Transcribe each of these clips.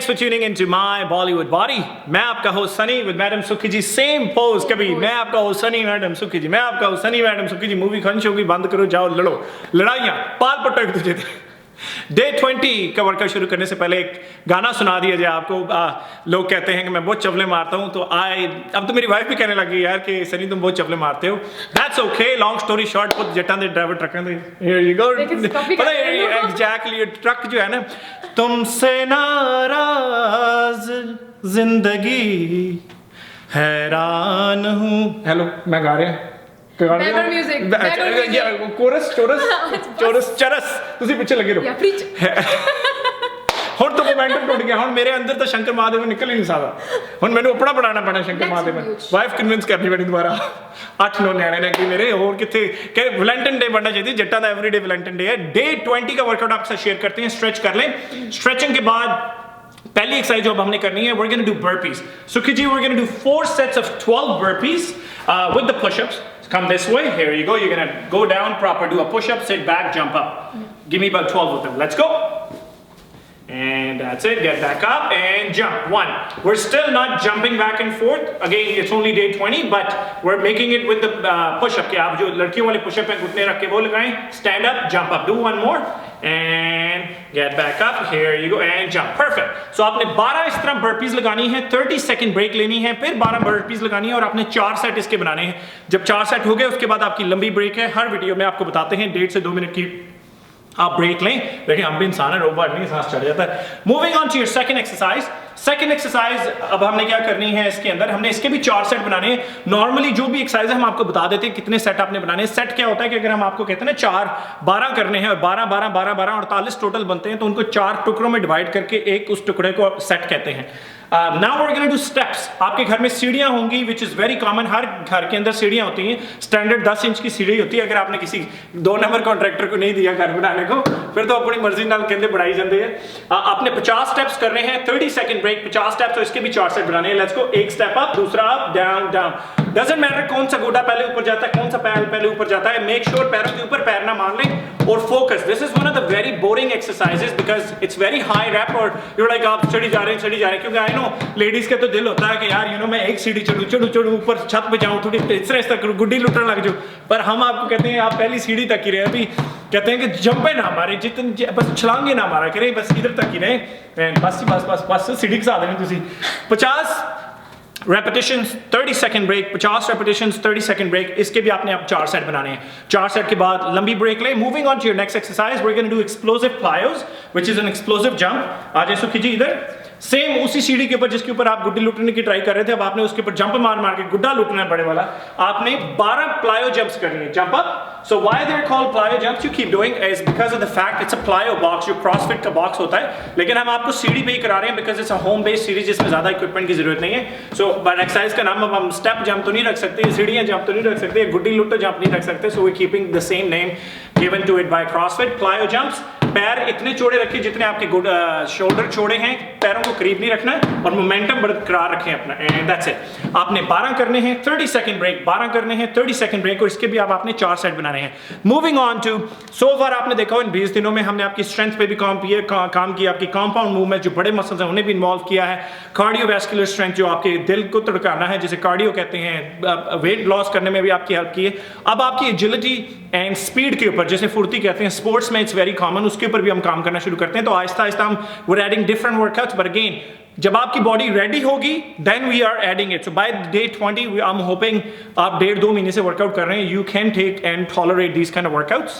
for tuning into my Bollywood body. मैं आपका host Sunny with madam सुखी जी. सेम पोज कभी. मैं आपका होस्ट सनी मैडम सुखी जी. मैं आपका होस्ट सनी मैडम सुखी जी. मूवी खंच होगी, बंद करो, जाओ लड़ो. लड़ाइयाँ पाल पटो एक दूसरे से. डे 20 का वर्कआउट शुरू करने से पहले एक गाना सुना दिया जाए आपको. लोग कहते हैं कि मैं बहुत चवले मारता हूँ, तो अब तो मेरी वाइफ भी कहने लगी यार कि सनी तुम बहुत चवले मारते हो. That's okay. Long story short, बहुत जटां दे ड्राइवर ट्रक दे. Here you go. पता है एग्जैक्टली ट्रक जो है ना, तुमसे नाराज जिंदगी हैरान हूँ. हेलो, मैं गा रहा हूँ. Background music. कोरस चोरस चरस ਤੁਸੀਂ ਪਿੱਛੇ ਲੱਗੇ ਰਹੋ. ਹੁਣ ਤਾਂ ਮੋਮੈਂਟਮ ਟੁੱਟ ਗਿਆ. ਹੁਣ ਮੇਰੇ ਅੰਦਰ ਤਾਂ ਸ਼ੰਕਰ ਮਹਾਦੇਵ ਨਿਕਲ ਹੀ ਨਹੀਂ ਸਕਦਾ. ਹੁਣ ਮੈਨੂੰ ਆਪਣਾ ਬਣਾਉਣਾ ਪੈਣਾ ਸ਼ੰਕਰ ਮਹਾਦੇਵ. ਵਾਈਫ ਕਨਵਿੰਸ ਕਰਨੀ ਪੈਣੀ ਦੁਬਾਰਾ. 8-9 ਨਿਆਣੇ ਨੇ ਕਿ ਮੇਰੇ ਹੋਰ ਕਿੱਥੇ ਕਿ ਵੈਲੈਂਟਾइन डे बनना चाहिए. जट्टा ਦਾ एवरीडे वैलेंटाइन डे है. डे 20 का वर्कआउट आपके साथ शेयर करते हैं. स्ट्रेच कर लें. स्ट्रेचिंग के बाद पहली एक्सरसाइज जो अब हमने करनी है, we're going to do burpees. सुखी जी, we're going to do 4 sets of 12 burpees with the push-ups. Come this way. Here you go. You're going to go down proper, do a push-up, sit back, jump up. Give me about 12 of them. Let's go. And that's it. Get back up and jump. 1. We're still not jumping back and forth. Again, it's only day 20, but we're making it with the push-up. कि आप जो लड़कियों वाले push-up हैं घुटने रख के वो लगाएं. Stand up, jump up. Do one more. And get back up. Here you go. And jump. Perfect. So आपने 12 इस तरह burpees लगानी है. 30 second break लेनी है. फिर 12 burpees लगानी है और आपने 4 सेट इसके बनाने हैं. जब 4 सेट हो गए उसके बाद आपकी लंबी ब्रेक है. हर वीडियो में आपको बताते हैं 1.5 से 2 मिनट की आप ब्रेक लें. देखिए हम भी इंसान है, रोबोट नहीं, सांस चढ़ जाता है. Moving on to your second exercise. Second exercise अब हमने क्या करनी है इसके अंदर, हमने इसके भी 4 सेट बनाने हैं. नॉर्मली जो भी एक्सरसाइज है हम आपको बता देते हैं कितने सेट आपने बनाने हैं. सेट क्या होता है कि अगर हम आपको कहते हैं ना 4-12 करने हैं और 12-12-12-12 48 टोटल बनते हैं, तो उनको 4 टुकड़ों में डिवाइड करके एक उस टुकड़े को सेट कहते हैं. Now we are going to do steps. आपके घर में सीढ़ियां होंगी, विच इज वेरी कॉमन. हर घर के अंदर सीढ़ियां होती हैं. स्टैंडर्ड 10 इंच की सीढ़ी होती है. अगर आपने किसी 2 नंबर कॉन्ट्रैक्टर को नहीं दिया घर बनाने को, फिर तो अपनी मर्जी नाल कहते बढ़ाई जाते हैं. आपने 50 स्टेप्स करने हैं. 30 सेकंड ब्रेक. 50 स्टेप्स, तो इसके भी 4 सेट बनाने हैं. Let's go. एक स्टेप अप, दूसरा up, down down. Doesn't matter कौन सा गोडा पहले ऊपर जाता है, कौन सा पैर पहले ऊपर जाता है. मेक श्योर पैरों के ऊपर पैर ना मान लें और focus. This is one of the very boring exercises because it's very high rep और यूर लाइक आप चढ़ी जा रहे हैं. क्योंकि आई नो लेडीज के तो दिल होता है कि यार यू नो मैं एक सीढ़ी चढ़ू ऊपर छत पे जाऊं, थोड़ी इस तरह करूं, गुड्डी लुटने लग जाऊं. पर हम आपको कहते हैं आप पहली सीढ़ी तक ही रहे. अभी कहते हैं कि जंपे ना मारे, जितने बस छलांगे ना मारा करें, बस इधर तक ही रहे. बस सीढ़ी के साथ हैं तुसी. 50 repetitions 30 second break. 50 repetitions 30 second break. इसके भी आपने 4 सेट बनाने हैं. 4 सेट के बाद लंबी ब्रेक ले. Moving on to your next exercise, we're going to do explosive plyos which is an explosive jump. आ जाए सुखी जी इधर. सेम उसी सीढ़ी के ऊपर जिसके ऊपर आप गुड्डी लुटने की ट्राई कर रहे थे, अब आपने उसके ऊपर जंप मार के गुड्डा लुटना है बड़े वाला. आपने 12 प्लायो जंप्स करनी है. Jump up. So why they are called plyo jumps, you keep doing is because of the fact it's a plyo box. जो क्रॉसफिट का बॉक्स होता है, लेकिन हम आपको सीढ़ी पे ही करा रहे हैं because it's a home based series जिसमें ज्यादा इक्विपमेंट की जरूरत नहीं है. सो बट एक्सरसाइज का नाम अब हम स्टेप जंप तो नहीं रख सकते, सीढ़ियां जंप तो नहीं रख सकते, गुड्डी लुटो जंप नहीं रख सकते. So we keeping the same name given to it by CrossFit. Plyo jumps. पैर इतने चौड़े रखिए जितने आपके शोल्डर चौड़े हैं. पैरों को करीब नहीं रखना है और मोमेंटम बरकरार रखें अपना. And that's it. आपने 12 करने हैं. 30 सेकंड ब्रेक. 12 करने हैं. 30 सेकंड ब्रेक. और इसके भी आपने 4 सेट बनाने हैं. मूविंग ऑन टू सो फार आपने देखा इन 20 दिनों में हमने आपकी स्ट्रेंथ पे भी काम किया. आपकी कंपाउंड मूवमेंट जो बड़े मसल्स हैं उन्हें भी इन्वॉल्व किया है. कार्डियोवैस्कुलर स्ट्रेंथ जो आपके दिल को तड़काना है, जिसे कार्डियो कहते हैं, वेट लॉस करने में भी आपकी हेल्प की है. अब आपकी एजिलिटी एंड स्पीड के ऊपर, जैसे फुर्ती कहते हैं स्पोर्ट्स में, इट्स वेरी कॉमन, उसके ऊपर भी हम काम करना शुरू करते हैं. तो आहिस्ता आहिस्ता हम we're adding different workouts, but again जब आपकी बॉडी रेडी होगी then we are adding it. So by day 20 I'm hoping आप 1.5-2 महीने से वर्कआउट कर रहे हैं, you can take and tolerate these kind of workouts.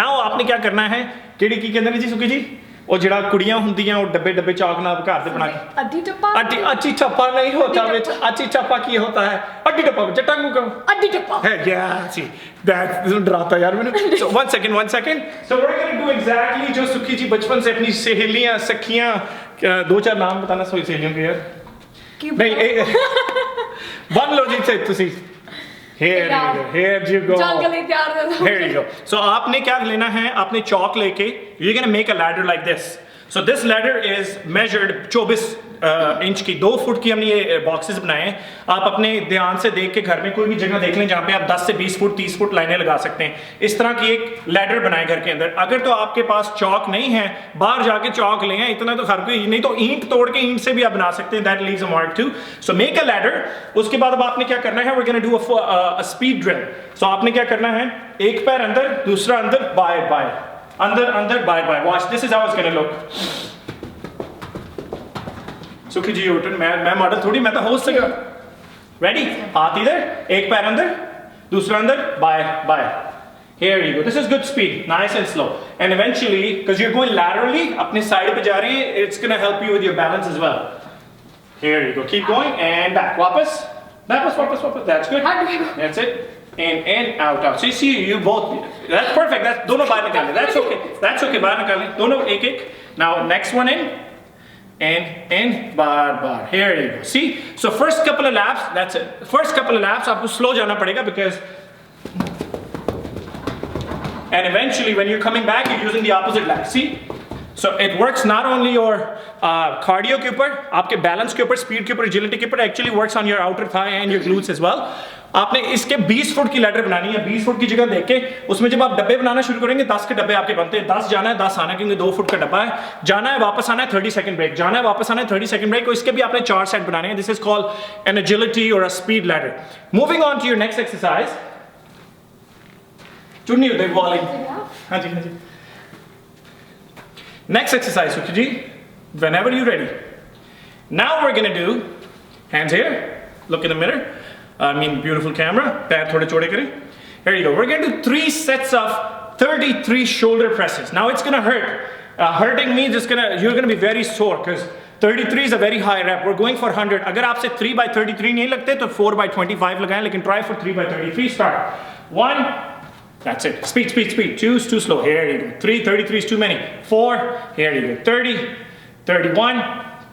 Now आपने क्या करना है, किड़ी की कहते हैं जी सुखी जी, ਉਹ ਜਿਹੜਾ ਕੁੜੀਆਂ ਹੁੰਦੀਆਂ ਉਹ ਡੱਬੇ ਚਾਕ ਨਾਲ ਘਰ ਦੇ ਬਣਾ ਕੇ ਅੱਡੀ ਟੱਪਾ ਨਹੀਂ ਹੋਤਾ ਵਿੱਚ. ਅੱਡੀ ਟੱਪਾ ਕੀ ਹੋਤਾ ਹੈ? ਅੱਡੀ ਟੱਪਾ ਜੱਟਾਂ ਨੂੰ ਕਹੋ ਅੱਡੀ ਟੱਪਾ ਹੈ. ਯਾ ਸੀ दैट डराता यार मैंने. So one second. So we're going to do exactly जो सुखी जी बचपन से अपनी सहेलियां सखियां, 2-4 नाम बताना सहेलियों के यार. नहीं बन लो जी से तुसी. Here you go. Here you go. So आपने क्या लेना है, आपने चौक लेके you're gonna make a ladder like this. So this ladder is measured 24 inch की, 2 फुट की हमने ये बॉक्सेस बनाए हैं। आप अपने ध्यान से देख के घर में कोई भी जगह देख लें जहाँ पे आप 10 से 20 फुट 30 फुट लाइनें लगा सकते हैं। इस तरह की एक लैडर बनाए घर के अंदर। अगर तो आपके पास चौक नहीं है, बाहर जाके चौक ले आए, इतना तो हर कोई नहीं, तो ईंट तोड़ के ईंट से भी आप बना सकते हैं। That leaves a mark too. So make a ladder. उसके बाद अब आपने क्या करना है, we are gonna do a speed drill. So आपने क्या करना है, एक पैर अंदर, दूसरा अंदर, बाय बाय, अंदर अंदर, bye bye. Watch, this is how it's gonna look. सुखी जी यूटन, मैं मॉडल थोड़ी, मैं तो होस्ट लगा। रेडी, हाथ इधर, एक पैर अंदर, दूसरा अंदर, bye bye. Here you go. This is good speed, nice and slow. And eventually, because you're going laterally, अपने side पे जा रही है, it's gonna help you with your balance as well. Here you go. Keep going and back. वापस, वापस, वापस, वापस. That's good. That's it. In, out, out. So you see, you both. That's perfect. That's दोनों बाहर निकालें. That's okay. That's okay. बाहर निकालें. दोनों एक एक. Now next one in. And in, bar. Here you go. See? So first couple of laps, that's it. First couple of laps, आपको slow जाना पड़ेगा because. And eventually, when you're coming back, you're using the opposite leg. See? So it works not only your cardio के ऊपर, आपके balance के ऊपर, speed के ऊपर, agility के ऊपर, actually works on your outer thigh and your glutes as well. आपने इसके 20 फुट की लैडर बनानी है। 20 फुट की जगह देख के उसमें जब आप डब्बे बनाना शुरू करेंगे, 10 के डब्बे आपके बनते हैं। 10 जाना है, 10 आना है, क्योंकि 2 फुट का डब्बा है। जाना है, वापस आना है, 30 सेकंड ब्रेक, जाना है, वापस आना है, 30 सेकंड ब्रेक। इसके भी आपने 4 सेट बनाने हैं। This is called an agility और a speed ladder. Moving on to your next exercise. चुन्नी उधर बॉलिंग। हाँ जी, हाँ जी। Next exercise, Sukhiji, whenever you're ready. Now we're gonna do hands here. Look in the mirror. I mean, beautiful camera. पैर थोड़े चौड़े करें. Here you go. We're gonna do 3 sets of 33 shoulder presses. Now it's gonna hurt. Hurting means you're gonna be very sore because 33 is a very high rep. We're going for 100. अगर आपसे 3 by 33 नहीं लगते तो 4 by 25 लगाएं, लेकिन try for 3 by 33. Start. 1. That's it. Speed, speed, speed. 2 is too slow. Here you go. 3, 33 is too many. 4, here you go. 30, 31,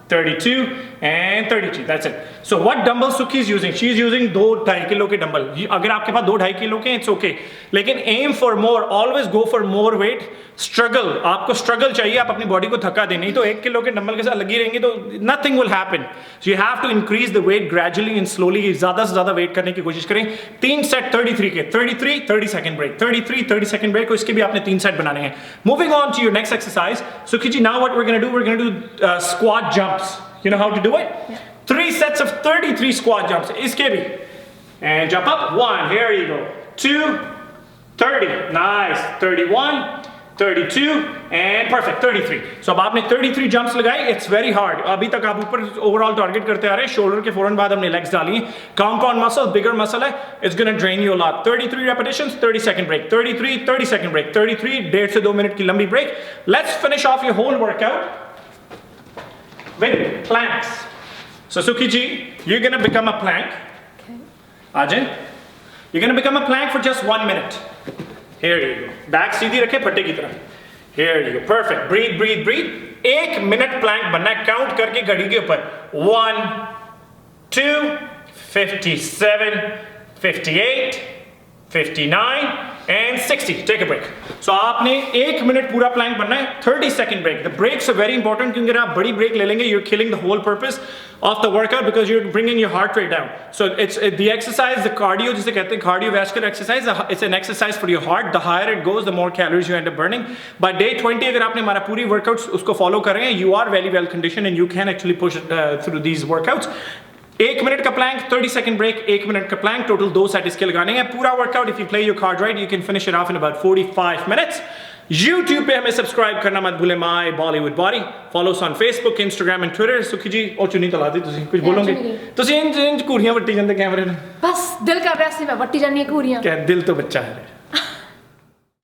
32, and 33. That's it. So what dumbbell Sukhi is using? She is using 2-2.5 kilo के dumbbell. अगर आपके पास 2-2.5 kilo के, it's okay. लेकिन aim for more. Always go for more weight. Struggle. आपको struggle चाहिए, आप अपनी body को थका दें। नहीं तो 1 किलो के डंबल के साथ लगी रहेंगे तो nothing will happen. So you have to increase the weight gradually and slowly. ज़्यादा से ज़्यादा वेट करने की कोशिश करें। 3 सेट 33 के, 33, 30 सेकंड ब्रेक, 33, 30 सेकंड ब्रेक, इसके भी आपने 3 सेट बनाने हैं। Moving on to your next exercise. Sukhi ji, now what we're gonna do squat jumps. You know how to do it? Yeah. 3 sets of 33 squat jumps. इसके भी. And jump up. 1. Here you go. 2. 30. Nice. 31. 32 and perfect 33. So अब आपने 33 jumps लगाए. It's very hard. अभी तक आप ऊपर overall target करते आ रहे हैं. Shoulder के फौरन बाद हमने legs डाली हैं. Compound muscle, bigger muscle है. It's gonna drain you a lot. 33 repetitions, 30 second break. 33, 30 second break. 33, 1.5 से 2 मिनट की लंबी break. Let's finish off your whole workout with planks. So Sukhi ji, you're gonna become a plank. Okay. Ajay, you're gonna become a plank for just 1 minute. Here you go. Back सीधी रखे पट्टे की तरह. Here you go. Perfect. Breathe, breathe, breathe. 1 minute plank बनना है. Count करके घड़ी के ऊपर. 1, 2, 57, 58, 59 and 60. Take a break. So आपने 1 मिनट पूरा प्लैंक बनना है. 30 second break. The breaks are very important क्योंकि अगर आप बड़ी ब्रेक ले लेंगे, you're killing the whole purpose of the workout because you're bringing your heart rate down. So it's the exercise, the cardio जिसे कहते हैं cardiovascular exercise. It's an exercise for your heart. The higher it goes, the more calories you end up burning. By day 20, अगर आपने हमारा पूरी workouts उसको follow कर रहे हैं, you are very well conditioned and you can actually push through these workouts. 1 minute का Planck, 30 second break, 1 minute का प्लैंक, टोटल 2 सेट इसके लगाने हैं। पूरा workout, if you play your card right, you can finish it of in about 45 minutes. YouTube पे हमें subscribe करना मत भूलें, my Bollywood body. Follow us on Facebook, Instagram and Twitter. सुखी जी और चुनी तला दी, ਤੁਸੀਂ ਕੁਝ ਬੋਲੋਗੇ? ਤੁਸੀਂ ਇੰਜ ਘੂਰੀਆਂ ਵੱਟੀ ਜਾਂਦੇ ਕੈਮਰੇ ਨਾਲ। ਬਸ ਦਿਲ ਕਰ ਰਿਹਾ ਸੀ ਮੈਂ ਵੱਟੀ ਜਾਨੀ ਘੂਰੀਆਂ। क्या दिल तो बच्चा है।